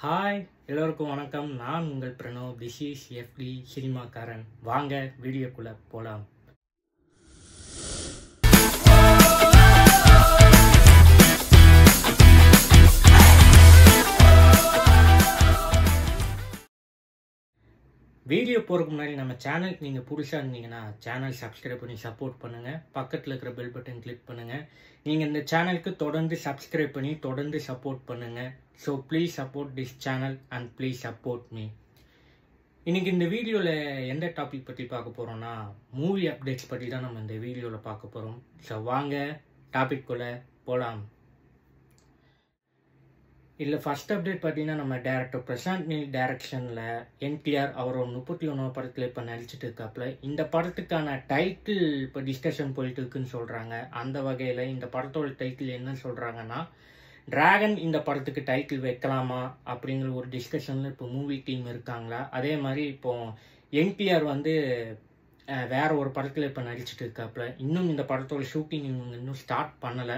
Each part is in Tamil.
ஹாய் எல்லோருக்கும் வணக்கம். நான் உங்கள் பிரணவ். திஸ் இஸ் எஃப்டி சினிமாக்காரன். வாங்க வீடியோக்குள்ளே போகலாம். வீடியோ போகிறதுக்கு முன்னாடி நம்ம சேனலுக்கு நீங்கள் புதுசாக இருந்தீங்கன்னா சேனல் சப்ஸ்கிரைப் பண்ணி சப்போர்ட் பண்ணுங்கள். பக்கத்தில் இருக்கிற பெல் பட்டன் கிளிக் பண்ணுங்கள். நீங்கள் இந்த சேனலுக்கு தொடர்ந்து சப்ஸ்கிரைப் பண்ணி தொடர்ந்து சப்போர்ட் பண்ணுங்கள். So please support this channel and please support me. இன்றைக்கி இந்த வீடியோவில் எந்த டாபிக் பற்றி பார்க்க போகிறோன்னா மூவி அப்டேட்ஸ் பற்றி தான் நம்ம இந்த வீடியோவில் பார்க்க போகிறோம். ஸோ வாங்க டாபிக்குள்ளே போகலாம். இதில் ஃபர்ஸ்ட் அப்டேட் பார்த்தீங்கன்னா நம்ம டேரக்டர் பிரசாந்த் நீல் டைரக்ஷனில் என்டிஆர் அவரோட 31 படத்தில் இப்போ நடிச்சிட்டு இருக்காப்புல. இந்த படத்துக்கான டைட்டில் இப்போ டிஸ்கஷன் போயிட்டு இருக்குன்னு சொல்கிறாங்க. அந்த வகையில் இந்த படத்தோட டைட்டில் என்ன சொல்கிறாங்கன்னா டிராகன் இந்த படத்துக்கு டைட்டில் வைக்கலாமா அப்படிங்கிற ஒரு டிஸ்கஷனில் இப்போ மூவி டீம் இருக்காங்களா. அதே மாதிரி இப்போ என்டிஆர் வேற ஒரு படத்தில் இப்போ நடிச்சிட்டு இருக்காப்புல. இன்னும் இந்த படத்தோட ஷூட்டிங் இன்னும் ஸ்டார்ட் பண்ணலை.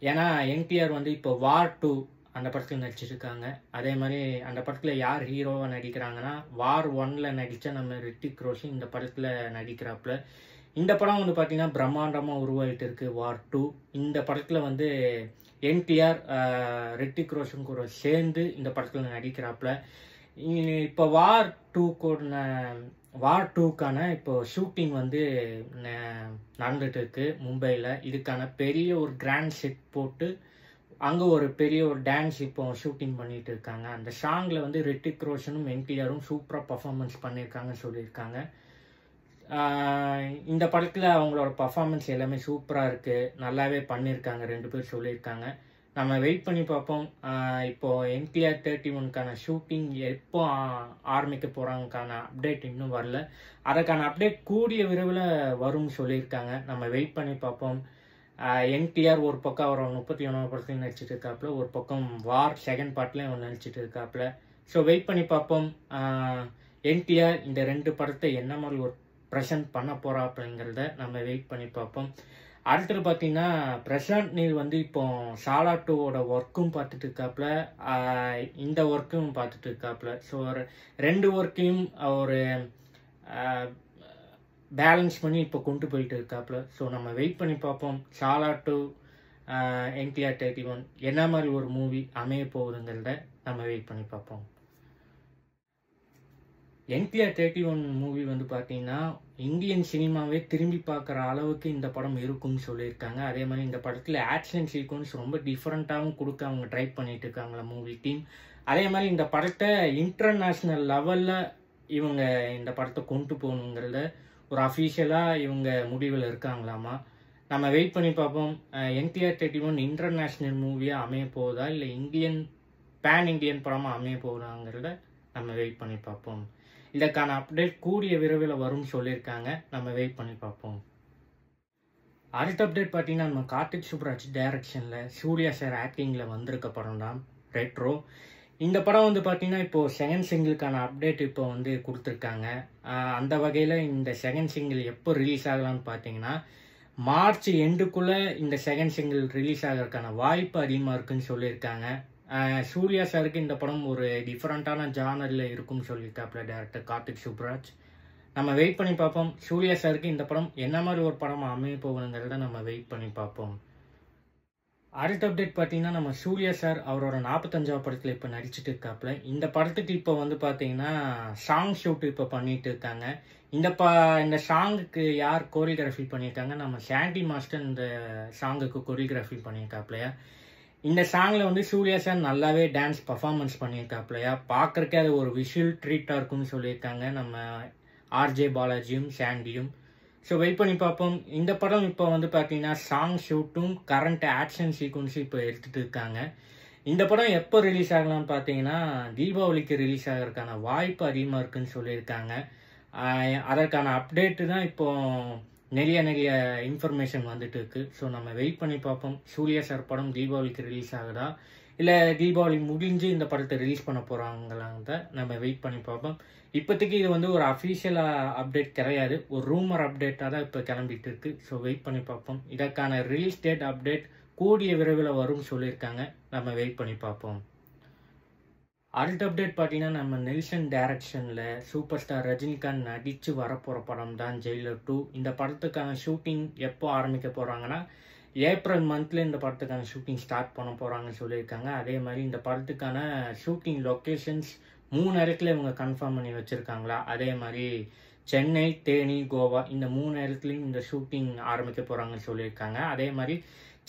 ஏன்னா என்டிஆர் இப்போ வார் 2 அந்த படத்தில் நடிச்சிருக்காங்க. அதே மாதிரி அந்த படத்தில் யார் ஹீரோவாக நடிக்கிறாங்கன்னா வார் 1ல் நடித்த நம்ம ரித்திக் ரோஷன் இந்த படத்தில் நடிக்கிறாப்புல. இந்த படம் பார்த்தீங்கன்னா பிரம்மாண்டமாக உருவாகிட்டு இருக்கு. வார் 2 இந்த படத்தில் என்டிஆர் ரித்திக் ரோஷன் கூட சேர்ந்து இந்த படத்தில் நடிக்கிறாப்புல. இப்போ வார் 2க்கான இப்போ ஷூட்டிங் நடந்துட்டு இருக்கு மும்பையில். இதுக்கான பெரிய ஒரு கிராண்ட் செட் போட்டு அங்கே ஒரு பெரிய ஒரு டான்ஸ் இப்போ ஷூட்டிங் பண்ணிட்டு இருக்காங்க. அந்த சாங்கில் ரித்திக் ரோஷனும் என்டிஆரும் சூப்பராக பர்ஃபார்மன்ஸ் பண்ணியிருக்காங்கன்னு சொல்லியிருக்காங்க. இந்த படத்தில் அவங்களோட பர்ஃபார்மன்ஸ் எல்லாமே சூப்பராக இருக்குது, நல்லாவே பண்ணியிருக்காங்க ரெண்டு பேர் சொல்லியிருக்காங்க. நம்ம வெயிட் பண்ணி பார்ப்போம். இப்போது என்டிஆர் 31க்கான ஷூட்டிங் எப்போ ஆரம்பிக்க போகிறாங்கக்கான அப்டேட் இன்னும் வரல. அதுக்கான அப்டேட் கூடிய விரைவில் வரும்னு சொல்லியிருக்காங்க. நம்ம வெயிட் பண்ணி பார்ப்போம். என்டிஆர் ஒரு பக்கம் அவர் 31 படத்துலையும் நடிச்சிட்டு இருக்காப்புல, ஒரு பக்கம் வார் 2nd பார்ட்லேயும் அவர் நடிச்சிட்டு இருக்காப்புல. ஸோ வெயிட் பண்ணி பார்ப்போம். என்டிஆர் இந்த 2 படத்தை என்ன மாதிரி ஒரு ப்ரெசென்ட் பண்ண போகிறா அப்படிங்கிறத நம்ம வெயிட் பண்ணி பார்ப்போம். அடுத்தது பார்த்தீங்கன்னா பிரசாந்த் நீல் இப்போ சாலா 2வோட ஒர்க்கும் பார்த்துட்டு இருக்காப்புல, இந்த ஒர்க்கும் பார்த்துட்டு இருக்காப்புல. ஸோ 2 ஒர்க்கையும் ஒரு பேலன்ஸ் பண்ணி இப்போ கொண்டு போயிட்டு இருக்காப்புல. ஸோ நம்ம வெயிட் பண்ணி பார்ப்போம். சாலா 2 என்டிஆர் 31 என்ன மாதிரி ஒரு மூவி அமைய போகுதுங்கிறத நம்ம வெயிட் பண்ணி பார்ப்போம். என்டிஆர் 31 மூவி பார்த்தீங்கன்னா இந்தியன் சினிமாவே திரும்பி பார்க்குற அளவுக்கு இந்த படம் இருக்கும்னு சொல்லியிருக்காங்க. அதே மாதிரி இந்த படத்தில் ஆக்ஷன் சீக்வன்ஸ் ரொம்ப டிஃப்ரெண்ட்டாகவும் கொடுக்க அவங்க ட்ரை பண்ணிட்டு இருக்காங்களா மூவி டீம். அதே மாதிரி இந்த படத்தை இன்டர்நேஷ்னல் லெவலில் இவங்க இந்த படத்தை கொண்டு போகணுங்கிறத ஒரு அஃபீஷியலாக இவங்க முடிவில் இருக்காங்களாமா. நம்ம வெயிட் பண்ணி பார்ப்போம். என்டிஆர் 31 இன்டர்நேஷ்னல் மூவியாக அமைய போகுதா இல்லை பேன் இண்டியன் படமாக அமைய போகுதாங்கிறத நம்ம வெயிட் பண்ணி பார்ப்போம். இதற்கான அப்டேட் கூடிய விரைவில் வரும்னு சொல்லியிருக்காங்க. நம்ம வெயிட் பண்ணி பார்ப்போம். அடுத்த அப்டேட் பார்த்தீங்கன்னா நம்ம கார்த்திக் சுப்ராஜ் டைரக்ஷனில் சூர்யா சார் ஆக்டிங்கில் வந்திருக்க படம் தான் ரெட்ரோ. இந்த படம் பார்த்தீங்கன்னா இப்போது 2nd சிங்கிளுக்கான அப்டேட் இப்போ கொடுத்துருக்காங்க. அந்த வகையில் இந்த 2nd சிங்கிள் எப்போ ரிலீஸ் ஆகலான்னு பார்த்தீங்கன்னா மார்ச் எண்டுக்குள்ளே இந்த 2nd சிங்கிள் ரிலீஸ் ஆகிறதுக்கான வாய்ப்பு அதிகமாக இருக்குன்னு சொல்லியிருக்காங்க. சூர்யா சாருக்கு இந்த படம் ஒரு டிஃப்ரெண்ட்டான ஜானரில் இருக்கும்னு சொல்லியிருக்காப்புல டைரக்டர் கார்த்திக் சுப்ராஜ். நம்ம வெயிட் பண்ணி பார்ப்போம். சூர்யா சாருக்கு இந்த படம் என்ன மாதிரி ஒரு படம் அமைய போகுதுங்கிறத நம்ம வெயிட் பண்ணி பார்ப்போம். அடுத்த அப்டேட் பார்த்தீங்கன்னா நம்ம சூர்யா சார் அவரோட 45வது படத்தில் இப்போ நடிச்சிட்டு இருக்காப்புல. இந்த படத்துக்கு இப்போ பார்த்தீங்கன்னா சாங் ஷூட் இப்போ பண்ணிட்டு இருக்காங்க. இந்த சாங்குக்கு யார் கோரியோகிராஃபி பண்ணியிருக்காங்க? நம்ம சாண்டி மாஸ்டர் இந்த சாங்குக்கு கோரியோகிராஃபி பண்ணியிருக்காப்புலையா. இந்த சாங்கில் சூர்யா சார் நல்லாவே டான்ஸ் பர்ஃபார்மன்ஸ் பண்ணியிருக்காப்புலையா. பார்க்குறக்கே அது ஒரு விஷுவல் ட்ரீட்டாக இருக்கும்னு சொல்லியிருக்காங்க நம்ம ஆர்ஜே பாலாஜியும் சாண்டியும். ஸோ வெயிட் பண்ணி பார்ப்போம். இந்த படம் இப்போ பார்த்தீங்கன்னா சாங் ஷூட்டும் கரண்ட் ஆக்ஷன் சீக்வன்ஸும் இப்போ எடுத்துகிட்டு இருக்காங்க. இந்த படம் எப்போ ரிலீஸ் ஆகலாம்னு பார்த்தீங்கன்னா தீபாவளிக்கு ரிலீஸ் ஆகிறதுக்கான வாய்ப்பு அதிகமாக இருக்குன்னு சொல்லியிருக்காங்க. அதற்கான அப்டேட்டு தான் இப்போது நிறைய இன்ஃபர்மேஷன் வந்துட்டு இருக்கு. ஸோ நம்ம வெயிட் பண்ணி பார்ப்போம். சூர்யா சார் படம் தீபாவளிக்கு ரிலீஸ் ஆகுதா இல்லை தீபாவளி முடிஞ்சு இந்த படத்தை ரிலீஸ் பண்ண போகிறாங்களாங்க நம்ம வெயிட் பண்ணி பார்ப்போம். இப்போதைக்கு இது ஒரு அஃபீஷியலாக அப்டேட் கிடையாது, ஒரு ரூமர் அப்டேட்டாக தான் இப்போ கிளம்பிட்டு இருக்கு. ஸோ வெயிட் பண்ணி பார்ப்போம். இதற்கான ரிலீஸ் டேட் அப்டேட் கூடிய விரைவில் வரும்னு சொல்லியிருக்காங்க. நம்ம வெயிட் பண்ணி பார்ப்போம். அடுத்த அப்டேட் பார்த்தீங்கன்னா நம்ம நெல்சன் டைரக்ஷனில் சூப்பர் ஸ்டார் ரஜினிகாந்த் நடித்து வரப்போகிற படம் தான் ஜெயிலர் 2. இந்த படத்துக்கான ஷூட்டிங் எப்போ ஆரம்பிக்க போகிறாங்கன்னா ஏப்ரல் மந்த்தில் இந்த படத்துக்கான ஷூட்டிங் ஸ்டார்ட் பண்ண போகிறாங்கன்னு சொல்லியிருக்காங்க. அதே மாதிரி இந்த படத்துக்கான ஷூட்டிங் லொக்கேஷன்ஸ் 3 இடத்துல இவங்க கன்ஃபார்ம் பண்ணி வச்சுருக்காங்களா. அதே மாதிரி சென்னை, தேனி, கோவா இந்த 3 இடத்துலையும் இந்த ஷூட்டிங் ஆரம்பிக்க போகிறாங்கன்னு சொல்லியிருக்காங்க. அதே மாதிரி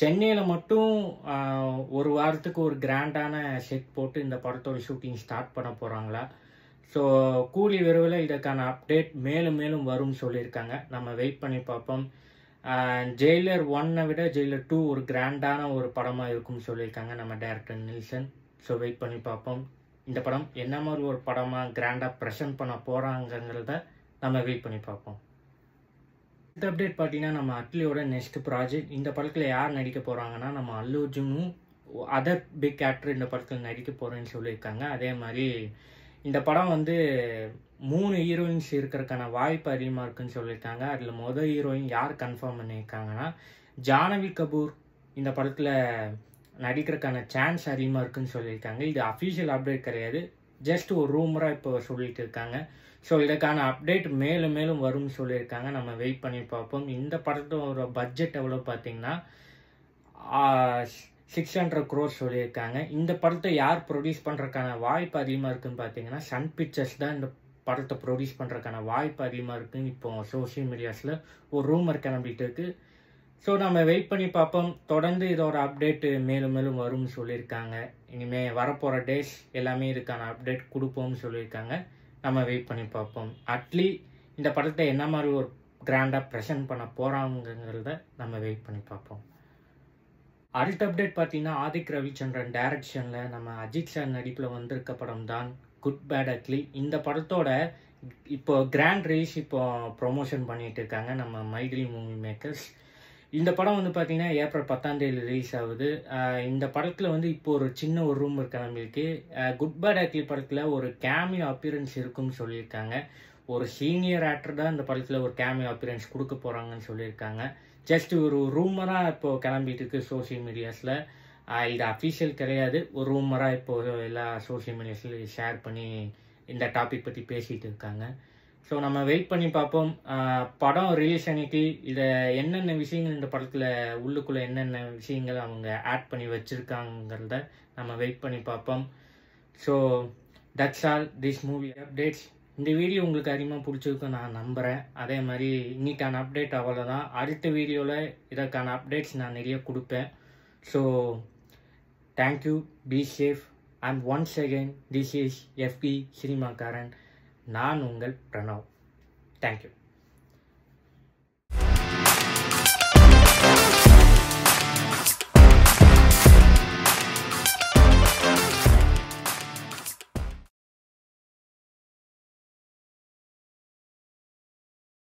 சென்னையில் மட்டும் ஒரு வாரத்துக்கு ஒரு கிராண்டான செட் போட்டு இந்த படத்தோட ஷூட்டிங் ஸ்டார்ட் பண்ண போகிறாங்களா. ஸோ கூடிய விரைவில் இதற்கான அப்டேட் மேலும் மேலும் வரும்னு சொல்லியிருக்காங்க. நம்ம வெயிட் பண்ணி பார்ப்போம். ஜெயிலர் 1 விட ஜெயிலர் 2 ஒரு கிராண்டான ஒரு படமாக இருக்கும்னு சொல்லியிருக்காங்க நம்ம டைரக்டர் நெல்சன். ஸோ வெயிட் பண்ணி பார்ப்போம். இந்த படம் என்ன மாதிரி ஒரு படமாக கிராண்டாக ப்ரெசென்ட் பண்ண போகிறாங்கிறத நம்ம வெயிட் பண்ணி பார்ப்போம். இந்த அப்டேட் பார்த்தீங்கன்னா நம்ம அட்லியோட நெக்ஸ்ட் ப்ராஜெக்ட். இந்த படத்தில் யார் நடிக்க போகிறாங்கன்னா நம்ம அல்லு அர்ஜுனும் அதர் பிக் ஆக்டர் இந்த படத்தில் நடிக்க போகிறேன்னு சொல்லியிருக்காங்க. அதே மாதிரி இந்த படம் 3 ஹீரோயின்ஸ் இருக்கிறதுக்கான வாய்ப்பு அதிகமாக இருக்குன்னு சொல்லியிருக்காங்க. அதில் மொதல் ஹீரோயின் யார் கன்ஃபார்ம் பண்ணியிருக்காங்கன்னா ஜானவி கபூர் இந்த படத்தில் நடிக்கிறதுக்கான சான்ஸ் அதிகமாக இருக்குன்னு சொல்லியிருக்காங்க. இது அஃபீஷியல் அப்டேட் கிடையாது, ஜஸ்ட் ஒரு ரூமராக இப்போ சொல்லிட்டு இருக்காங்க. ஸோ இதுக்கான அப்டேட் மேலும் மேலும் வரும்னு சொல்லியிருக்காங்க. நம்ம வெயிட் பண்ணி பார்ப்போம். இந்த படத்தோட பட்ஜெட் எவ்வளோ பார்த்தீங்கன்னா 600 crores சொல்லியிருக்காங்க. இந்த படத்தை யார் ப்ரொடியூஸ் பண்ணுறதுக்கான வாய்ப்பு அதிகமாக இருக்குன்னு பார்த்தீங்கன்னா சன் பிக்சர்ஸ் தான் இந்த படத்தை ப்ரொடியூஸ் பண்ணுறதுக்கான வாய்ப்பு அதிகமாக இருக்குன்னு இப்போ சோஷியல் மீடியாஸில் ஒரு ரூமர் கிளம்பிட்டு இருக்கு. ஸோ நம்ம வெயிட் பண்ணி பார்ப்போம். தொடர்ந்து இதோட அப்டேட்டு மேலும் மேலும் வரும்னு சொல்லியிருக்காங்க. இனிமேல் வரப்போகிற டேஸ் எல்லாமே இதுக்கான அப்டேட் கொடுப்போம்னு சொல்லியிருக்காங்க. நம்ம வெயிட் பண்ணி பார்ப்போம். அட்லி இந்த படத்தை என்ன மாதிரி ஒரு கிராண்டாக ப்ரெசென்ட் பண்ண போகிறாங்கிறத நம்ம வெயிட் பண்ணி பார்ப்போம். அடுத்த அப்டேட் பார்த்தீங்கன்னா ஆதிக் ரவிச்சந்திரன் டைரக்ஷனில் நம்ம அஜித் சார் நடிப்பில் வந்திருக்க படம் தான் குட் பேட் அக்லி. இந்த படத்தோட இப்போ கிராண்ட் ரிலீஸ் இப்போ ப்ரொமோஷன் பண்ணிட்டு இருக்காங்க நம்ம மைதிலி மூவி மேக்கர்ஸ். இந்த படம் பார்த்தீங்கன்னா ஏப்ரல் 10ஆம் தேதி ரிலீஸ் ஆகுது. இந்த படத்தில் இப்போ ஒரு சின்ன ஒரு ரூமர் கிளம்பிருக்கு. குட் பேட் அக்லி படத்தில் ஒரு கேமியோ அப்பியரன்ஸ் இருக்குன்னு சொல்லியிருக்காங்க. ஒரு சீனியர் ஆக்டர் தான் இந்த படத்தில் ஒரு கேமியோ அப்பியரன்ஸ் கொடுக்க போகிறாங்கன்னு சொல்லியிருக்காங்க. ஜஸ்ட் ஒரு ரூமராக இப்போது கிளம்பிட்டு இருக்கு சோஷியல் மீடியாஸில். இது அஃபீஷியல் கிடையாது, ஒரு ரூமராக இப்போது எல்லா சோஷியல் மீடியாஸ்லையும் ஷேர் பண்ணி இந்த டாபிக் பற்றி பேசிகிட்டு இருக்காங்க. ஸோ நம்ம வெயிட் பண்ணி பார்ப்போம். படம் ரிலீஸ் அன்னைக்கு இதை என்னென்ன விஷயங்கள் இந்த படத்தில் உள்ளுக்குள்ளே என்னென்ன விஷயங்கள் அவங்க ஆட் பண்ணி வச்சுருக்காங்கிறத நம்ம வெயிட் பண்ணி பார்ப்போம். So that's all this movie updates. இந்த வீடியோ உங்களுக்கு அதிகமாக பிடிச்சிருக்கும் நான் நம்புகிறேன். அதே மாதிரி இன்னைக்கான அப்டேட் அவ்வளோதான். அடுத்த வீடியோவில் இதற்கான அப்டேட்ஸ் நான் நிறைய கொடுப்பேன். So thank you, be safe and once again this is FB சினிமாக்காரன். நான் உங்கள் பிரணவ். தேங்க்யூ.